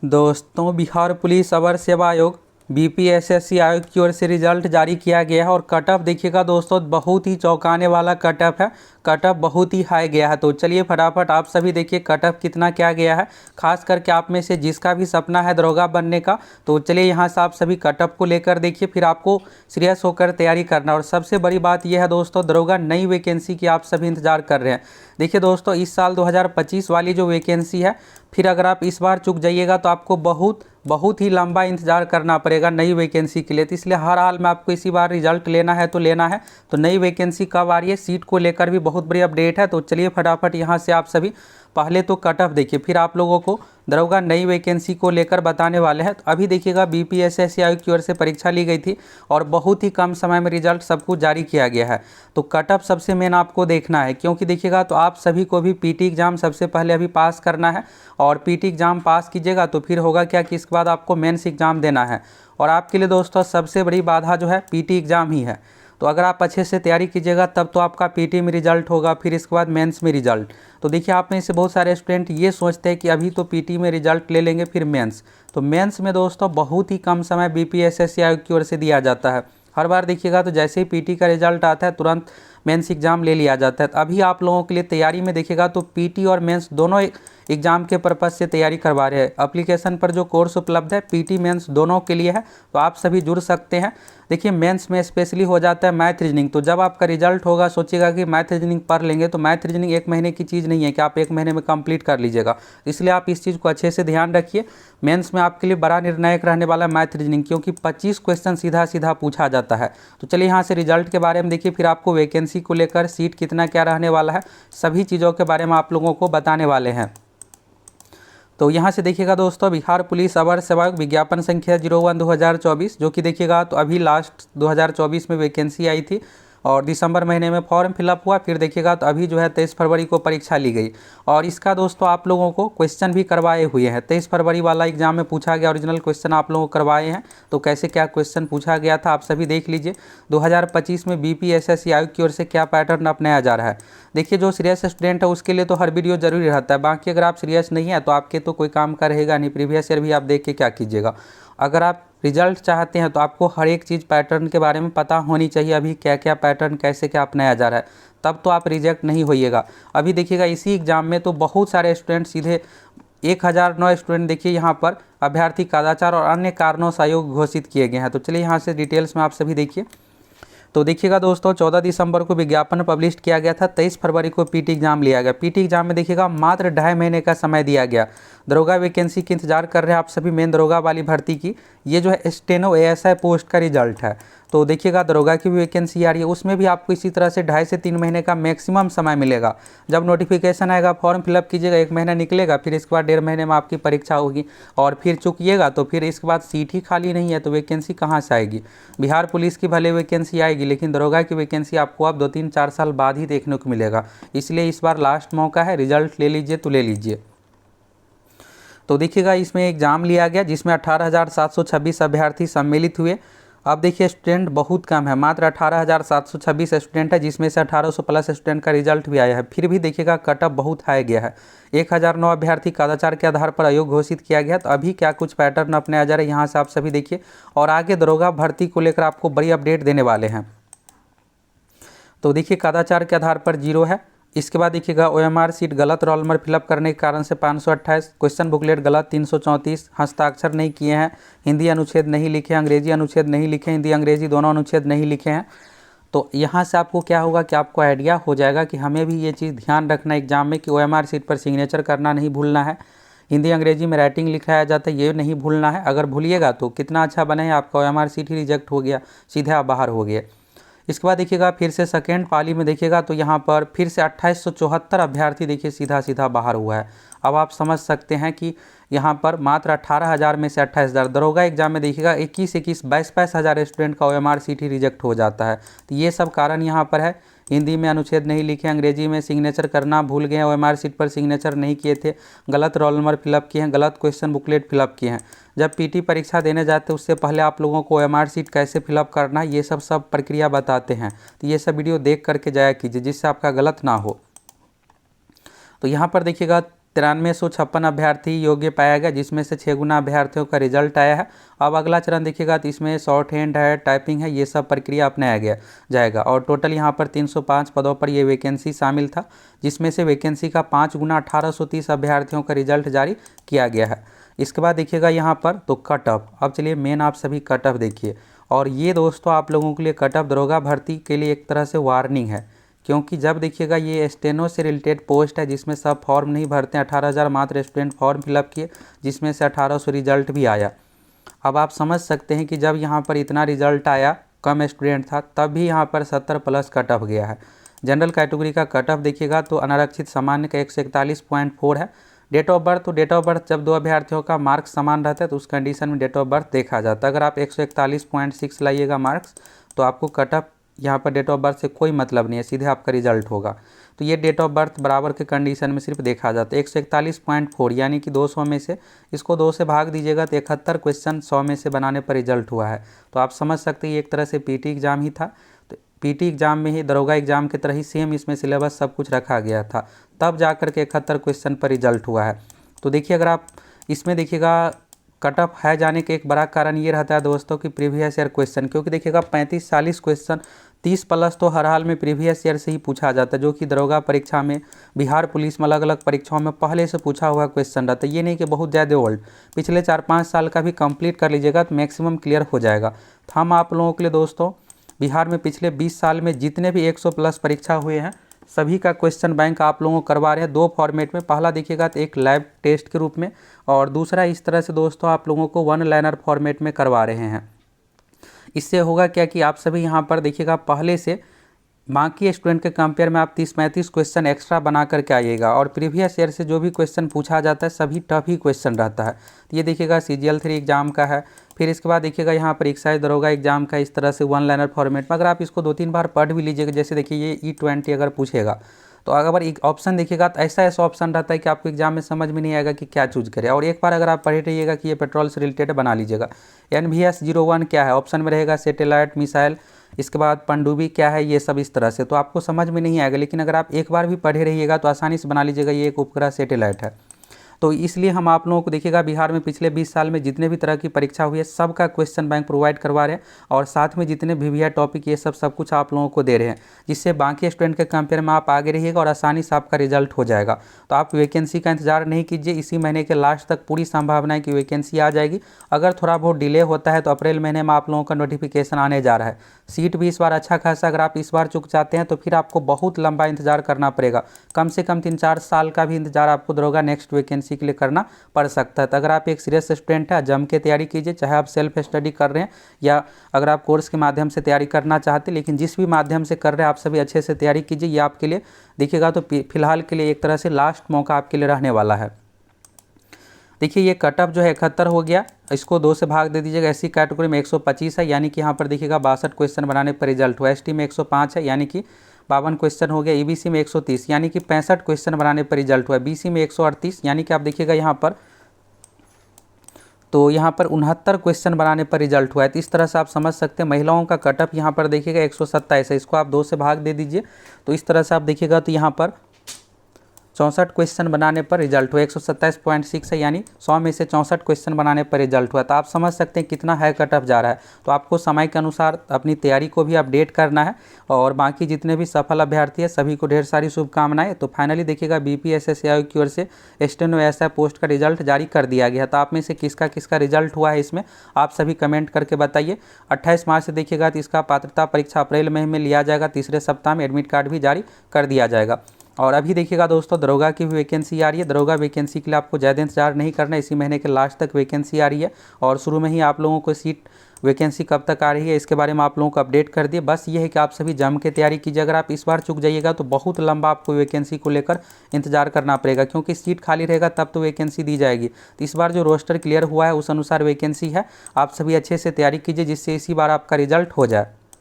दोस्तों, बिहार पुलिस अवर सेवा आयोग बीपीएसएससी आयोग की ओर से रिजल्ट जारी किया गया है और कट ऑफ देखिएगा दोस्तों, बहुत ही चौंकाने वाला कट ऑफ है। कट ऑफ बहुत ही हाई गया है। तो चलिए फटाफट आप सभी देखिए कट ऑफ कितना क्या गया है, खास करके आप में से जिसका भी सपना है दरोगा बनने का। तो चलिए यहाँ से आप सभी कट ऑफ को लेकर देखिए, फिर आपको सीरियस होकर तैयारी करना। और सबसे बड़ी बात यह है दोस्तों, दरोगा नई वैकेंसी की आप सभी इंतजार कर रहे हैं। देखिए दोस्तों, इस साल 2025 वाली जो वैकेंसी है, फिर अगर आप इस बार चूक जाइएगा तो आपको बहुत ही लंबा इंतजार करना पड़ेगा नई वैकेंसी के लिए। तो इसलिए हर हाल में आपको इसी बार रिजल्ट लेना है तो लेना है। तो नई वैकेंसी कब आ रही है, सीट को लेकर भी बहुत बड़ी अपडेट है। तो चलिए फटाफट यहाँ से आप सभी पहले तो कट ऑफ देखिए, फिर आप लोगों को दरोगा नई वैकेंसी को लेकर बताने वाले हैं। तो अभी देखिएगा बीपीएसएससी आयोग की ओर से परीक्षा ली गई थी और बहुत ही कम समय में रिजल्ट सब कुछ जारी किया गया है। तो कट ऑफ सबसे मेन आपको देखना है, क्योंकि देखिएगा तो आप सभी को भी पीटी एग्जाम सबसे पहले अभी पास करना है। और पीटी एग्जाम पास कीजिएगा तो फिर होगा क्या कि इसके बाद आपको मेंस एग्जाम देना है। और आपके लिए दोस्तों सबसे बड़ी बाधा जो है पीटी एग्जाम ही है। तो अगर आप अच्छे से तैयारी कीजिएगा तब तो आपका पीटी में रिजल्ट होगा, फिर इसके बाद मेंस में रिजल्ट। तो देखिए आप में से बहुत सारे स्टूडेंट ये सोचते हैं कि अभी तो पीटी में रिजल्ट ले लेंगे फिर मेंस। तो मेंस में दोस्तों बहुत ही कम समय बीपीएसएससी आयोग की ओर से दिया जाता है। हर बार देखिएगा तो जैसे ही पीटी का रिजल्ट आता है तुरंत मेंस एग्जाम ले लिया जाता है। तो अभी आप लोगों के लिए तैयारी में देखिएगा तो पीटी और मेंस दोनों एग्जाम के पर्पज़ से तैयारी करवा रहे हैं। एप्लीकेशन पर जो कोर्स उपलब्ध है पीटी मेंस दोनों के लिए है, तो आप सभी जुड़ सकते हैं। देखिए मेंस में स्पेशली हो जाता है मैथ रीजनिंग। तो जब आपका रिजल्ट होगा सोचिएगा कि मैथ रीजनिंग पढ़ लेंगे, तो मैथ रीजनिंग एक महीने की चीज़ नहीं है कि आप एक महीने में कंप्लीट कर लीजिएगा। इसलिए आप इस चीज़ को अच्छे से ध्यान रखिए। मेंस में आपके लिए बड़ा निर्णायक रहने वाला मैथ रीजनिंग, क्योंकि 25 क्वेश्चन सीधा सीधा पूछा जाता है। तो चलिए यहाँ से रिजल्ट के बारे में देखिए, फिर आपको वैकेंसी को लेकर सीट कितना क्या रहने वाला है, सभी चीज़ों के बारे में आप लोगों को बताने वाले हैं। तो यहाँ से देखिएगा दोस्तों, बिहार पुलिस अवर सेवा आयोग विज्ञापन संख्या 01/2024, जो कि देखिएगा तो अभी लास्ट 2024 में वैकेंसी आई थी और दिसंबर महीने में फॉर्म फिलअप हुआ। फिर देखिएगा तो अभी जो है 23 फरवरी को परीक्षा ली गई। और इसका दोस्तों आप लोगों को क्वेश्चन भी करवाए हुए हैं। 23 फरवरी वाला एग्जाम में पूछा गया ओरिजिनल क्वेश्चन आप लोगों को करवाए हैं। तो कैसे क्या क्वेश्चन पूछा गया था आप सभी देख लीजिए। 2025 में बीपीएसएससी आयोग की ओर से क्या पैटर्न अपनाया जा रहा है। देखिए जो सीरियस स्टूडेंट है उसके लिए तो हर वीडियो जरूरी रहता है। बाकी अगर आप सीरियस नहीं है तो आपके तो कोई काम का रहेगा नहीं। प्रीवियस ईयर भी आप देख के क्या कीजिएगा। अगर आप रिजल्ट चाहते हैं तो आपको हर एक चीज़ पैटर्न के बारे में पता होनी चाहिए, अभी क्या क्या पैटर्न कैसे क्या अपनाया जा रहा है, तब तो आप रिजेक्ट नहीं होइएगा। अभी देखिएगा इसी एग्ज़ाम में तो बहुत सारे स्टूडेंट सीधे 1009 स्टूडेंट देखिए यहाँ पर अभ्यर्थी कदाचार और अन्य कारणों से अयोग्य घोषित किए गए हैं। तो चलिए यहाँ से डिटेल्स में आप सभी देखिए। तो देखिएगा दोस्तों 14 दिसंबर को विज्ञापन पब्लिश किया गया था, 23 फरवरी को पीटी एग्जाम लिया गया। पीटी एग्जाम में देखिएगा मात्र 2.5 महीने का समय दिया गया। दरोगा वैकेंसी की इंतजार कर रहे हैं आप सभी, मेन दरोगा वाली भर्ती की। ये जो है स्टेनो एएसआई पोस्ट का रिजल्ट है। तो देखिएगा दरोगा की भी वैकेंसी आ रही है, उसमें भी आपको इसी तरह से 2.5 से 3 महीने का मैक्सिमम समय मिलेगा। जब नोटिफिकेशन आएगा फॉर्म फिलअप कीजिएगा, 1 महीना निकलेगा, फिर इसके बाद 1.5 महीने में आपकी परीक्षा होगी। और फिर चुकिएगा तो फिर इसके बाद सीट ही खाली नहीं है तो वैकेंसी कहाँ से आएगी। बिहार पुलिस की भले वैकेंसी आएगी, लेकिन दरोगा की वैकेंसी आपको अब 2-3-4 साल बाद ही देखने को मिलेगा। इसलिए इस बार लास्ट मौका है, रिजल्ट ले लीजिए तो ले लीजिए। तो देखिएगा इसमें एग्जाम लिया गया जिसमें 18,726 अभ्यर्थी सम्मिलित हुए। अब देखिए स्टूडेंट बहुत कम है, मात्र 18,726 स्टूडेंट है, जिसमें से 1800 प्लस स्टूडेंट का रिजल्ट भी आया है। फिर भी देखिएगा कट ऑफ बहुत हाई गया है। 1009 अभ्यर्थी कदाचार के आधार पर अयोग्य घोषित किया गया। तो अभी क्या कुछ पैटर्न अपने आ जा रहे हैं यहाँ से आप सभी देखिए। और आगे दरोगा भर्ती को लेकर आपको बड़ी अपडेट देने वाले हैं। तो देखिए कदाचार के आधार पर 0 है। इसके बाद देखिएगा ओएमआर सीट गलत रोल नंबर फिलअप करने के कारण से 528, क्वेश्चन बुकलेट गलत 334, हस्ताक्षर नहीं किए हैं, हिंदी अनुच्छेद नहीं लिखे, अंग्रेजी अनुच्छेद नहीं लिखे, हिंदी अंग्रेजी दोनों अनुच्छेद नहीं लिखे हैं। तो यहाँ से आपको क्या होगा कि आपको आइडिया हो जाएगा कि हमें भी ये चीज़ ध्यान रखना है एग्जाम में कि ओएमआर सीट पर सिग्नेचर करना नहीं भूलना है। हिंदी अंग्रेजी में राइटिंग लिखाया जाता है, ये नहीं भूलना है। अगर भूलिएगा तो कितना अच्छा बने, आपका ओएमआर सीट ही रिजेक्ट हो गया, सीधे आप बाहर हो गए। इसके बाद देखिएगा फिर से सेकेंड पाली में देखिएगा तो यहाँ पर फिर से 2874 अभ्यर्थी देखिए सीधा सीधा बाहर हुआ है। अब आप समझ सकते हैं कि यहाँ पर मात्र 18,000 में से 28,000। दरोगा एग्जाम में देखिएगा 21 22 हज़ार स्टूडेंट का ओएमआर सीट ही रिजेक्ट हो जाता है। तो ये सब कारण यहाँ पर है। हिंदी में अनुच्छेद नहीं लिखे, अंग्रेजी में सिग्नेचर करना भूल गए हैं, ओएमआर सीट पर सिग्नेचर नहीं किए थे, गलत रोल नंबर फिलअप किए हैं, गलत क्वेश्चन बुकलेट फिलअप किए हैं। जब पीटी परीक्षा देने जाते हैं उससे पहले आप लोगों को ओएमआर सीट कैसे फिलअप करना है ये सब प्रक्रिया बताते हैं। तो ये सब वीडियो देख करके जाया कीजिए जिससे आपका गलत ना हो। तो यहाँ पर देखिएगा 9356 अभ्यर्थी योग्य पाया गया, जिसमें से 6 गुना अभ्यर्थियों का रिजल्ट आया है। अब अगला चरण देखिएगा तो इसमें शॉर्ट हैंड है, टाइपिंग है, ये सब प्रक्रिया अपनाया गया जाएगा। और टोटल यहाँ पर 305 पदों पर ये वैकेंसी शामिल था, जिसमें से वैकेंसी का 5 गुना 1830 अभ्यर्थियों का रिजल्ट जारी किया गया है। इसके बाद देखिएगा यहाँ पर तो कट ऑफ। अब चलिए मेन आप सभी कट ऑफ देखिए, और ये दोस्तों आप लोगों के लिए कट ऑफ दरोगा भर्ती के लिए एक तरह से वार्निंग है, क्योंकि जब देखिएगा ये स्टेनो से रिलेटेड पोस्ट है, जिसमें सब फॉर्म नहीं भरते हैं। 18,000 मात्र स्टूडेंट फॉर्म फिलअप किए, जिसमें से 1800 रिजल्ट भी आया। अब आप समझ सकते हैं कि जब यहाँ पर इतना रिजल्ट आया, कम स्टूडेंट था, तब भी यहाँ पर 70 प्लस कट ऑफ गया है। जनरल कैटेगरी का कट ऑफ देखिएगा तो अनारक्षित सामान्य का 141.4 है। डेट ऑफ बर्थ, तो डेट ऑफ बर्थ जब दो अभ्यर्थियों का मार्क्स समान रहता है तो उस कंडीशन में डेट ऑफ बर्थ देखा जाता है। अगर आप 141.6 लाइएगा मार्क्स, तो आपको कट ऑफ यहाँ पर डेट ऑफ बर्थ से कोई मतलब नहीं है, सीधे आपका रिजल्ट होगा। तो ये डेट ऑफ बर्थ बराबर के कंडीशन में सिर्फ देखा जाता है। 141.4 यानी कि 200 में से इसको 2 से भाग दीजिएगा तो 71 क्वेश्चन 100 में से बनाने पर रिजल्ट हुआ है। तो आप समझ सकते हैं ये एक तरह से पीटी एग्जाम ही था। तो पीटी एग्जाम में ही दरोगा एग्जाम की तरह ही सेम इसमें सिलेबस सब कुछ रखा गया था, तब जा कर के 71 क्वेश्चन पर रिजल्ट हुआ है। तो देखिए अगर आप इसमें देखिएगा कट ऑफ है जाने के एक बड़ा कारण ये रहता है दोस्तों कि प्रीवियस ईयर क्वेश्चन, क्योंकि देखिएगा 35-40 क्वेश्चन 30 प्लस तो हर हाल में प्रीवियस ईयर से ही पूछा जाता है, जो कि दरोगा परीक्षा में, बिहार पुलिस में, अलग अलग परीक्षाओं में पहले से पूछा हुआ क्वेश्चन रहता है। ये नहीं कि बहुत ज़्यादा ओल्ड, पिछले 4-5 साल का भी कंप्लीट कर लीजिएगा तो मैक्सिमम क्लियर हो जाएगा। तो हम आप लोगों के लिए दोस्तों बिहार में पिछले 20 साल में जितने भी 100 प्लस परीक्षा हुए हैं, सभी का क्वेश्चन बैंक आप लोगों को करवा रहे हैं 2 फॉर्मेट में। पहला देखिएगा तो एक लैब टेस्ट के रूप में, और दूसरा इस तरह से दोस्तों आप लोगों को 1 लाइनर फॉर्मेट में करवा रहे हैं। इससे होगा क्या कि आप सभी यहाँ पर देखिएगा पहले से बाकी स्टूडेंट के कंपेयर में आप 30-35 क्वेश्चन एक्स्ट्रा बना करके आइएगा, और प्रीवियस ईयर से जो भी क्वेश्चन पूछा जाता है सभी टफ ही क्वेश्चन रहता है। तो ये देखिएगा CGL 3 एग्जाम का है। फिर इसके बाद देखिएगा यहाँ पर एक्साइज दरोगा एग्जाम का इस तरह से 1 लाइनर फॉर्मेट में। अगर आप इसको 2-3 बार पढ़ भी लीजिएगा, जैसे देखिए ये E20 अगर पूछेगा तो अगर एक ऑप्शन देखिएगा तो ऐसा ऑप्शन रहता है कि आपको एग्जाम में समझ में नहीं आएगा कि क्या चूज करें। और एक बार अगर आप पढ़े रहिएगा कि ये पेट्रोल से रिलेटेड बना लीजिएगा। NVS 01 क्या है, ऑप्शन में रहेगा सैटेलाइट मिसाइल, इसके बाद पनडुब्बी क्या है, ये सब इस तरह से, तो आपको समझ में नहीं आएगा। लेकिन अगर आप एक बार भी पढ़े रहिएगा तो आसानी से बना लीजिएगा ये एक उपग्रह सैटेलाइट है। तो इसलिए हम आप लोगों को देखिएगा बिहार में पिछले 20 साल में जितने भी तरह की परीक्षा हुई है सबका क्वेश्चन बैंक प्रोवाइड करवा रहे हैं, और साथ में जितने भी टॉपिक ये सब कुछ आप लोगों को दे रहे हैं, जिससे बाकी स्टूडेंट के कंपेयर में आप आगे रहिएगा और आसानी से आपका रिजल्ट हो जाएगा। तो आप वैकेंसी का इंतजार नहीं कीजिए, इसी महीने के लास्ट तक पूरी संभावना है कि वैकेंसी आ जाएगी। अगर थोड़ा बहुत डिले होता है तो अप्रैल महीने में आप लोगों का नोटिफिकेशन आने जा रहा है। सीट भी इस बार अच्छा खासा, अगर आप इस बार चुक जाते हैं तो फिर आपको बहुत लंबा इंतजार करना पड़ेगा, कम से कम 3-4 साल का भी इंतजार आपको दरोगा नेक्स्ट वैकेंसी के लिए करना पड़ सकता है। तो अगर आप एक सीरियस स्टूडेंट है, जम के तैयारी कीजिए, चाहे आप सेल्फ स्टडी कर रहे हैं या अगर आप कोर्स के माध्यम से तैयारी करना चाहते हैं, लेकिन जिस भी माध्यम से कर रहे हैं आप सभी अच्छे से तैयारी कीजिए। ये आपके लिए देखिएगा तो फिलहाल के लिए एक तरह से लास्ट मौका आपके लिए रहने वाला है। देखिए ये कट ऑफ जो है 71 हो गया, इसको 2 से भाग दे दीजिएगा। SC कैटेगरी में 125 है, यानी कि यहाँ पर देखिएगा 62 क्वेश्चन बनाने पर रिजल्ट हुआ। ST में 105 है, यानी कि 52 क्वेश्चन हो गया। EBC में 130 यानी कि 65 क्वेश्चन बनाने पर रिजल्ट हुआ। BC में 138 यानी कि आप देखिएगा यहाँ पर, तो यहाँ पर 69 क्वेश्चन बनाने पर रिजल्ट हुआ है। तो इस तरह से आप समझ सकते हैं महिलाओं का कट ऑफ यहाँ पर देखिएगा 127 है, इसको आप 2 से भाग दे दीजिए। तो इस तरह से आप देखिएगा तो यहाँ पर 64 क्वेश्चन बनाने पर रिजल्ट हुआ। 127.6 है, यानी 100 में से 64 क्वेश्चन बनाने पर रिजल्ट हुआ। तो आप समझ सकते हैं कितना हाई कट ऑफ जा रहा है। तो आपको समय के अनुसार अपनी तैयारी को भी अपडेट करना है, और बाकी जितने भी सफल अभ्यर्थी है सभी को ढेर सारी शुभकामनाएं। तो फाइनली देखिएगा BPSSC आयोग की ओर से स्टेनो SI पोस्ट का रिजल्ट जारी कर दिया गया। तो आप में से किसका किसका रिजल्ट हुआ है इसमें आप सभी कमेंट करके बताइए। 28 मार्च से देखिएगा तो इसका पात्रता परीक्षा अप्रैल महीने में लिया जाएगा। तीसरे सप्ताह में एडमिट कार्ड भी जारी कर दिया जाएगा। और अभी देखिएगा दोस्तों दरोगा की भी वैकेंसी आ रही है। दरोगा वैकेंसी के लिए आपको ज़्यादा इंतजार नहीं करना है, इसी महीने के लास्ट तक वैकेंसी आ रही है, और शुरू में ही आप लोगों को सीट वैकेंसी कब तक आ रही है इसके बारे में आप लोगों को अपडेट कर दिए। बस ये है कि आप सभी जम के तैयारी कीजिए। अगर आप इस बार चुक जाइएगा तो बहुत लंबा आपको वैकेंसी को लेकर इंतजार करना पड़ेगा, क्योंकि सीट खाली रहेगा तब तो वैकेंसी दी जाएगी। तो इस बार जो रोस्टर क्लियर हुआ है उस अनुसार वैकेंसी है। आप सभी अच्छे से तैयारी कीजिए, जिससे इसी बार आपका रिजल्ट हो जाए।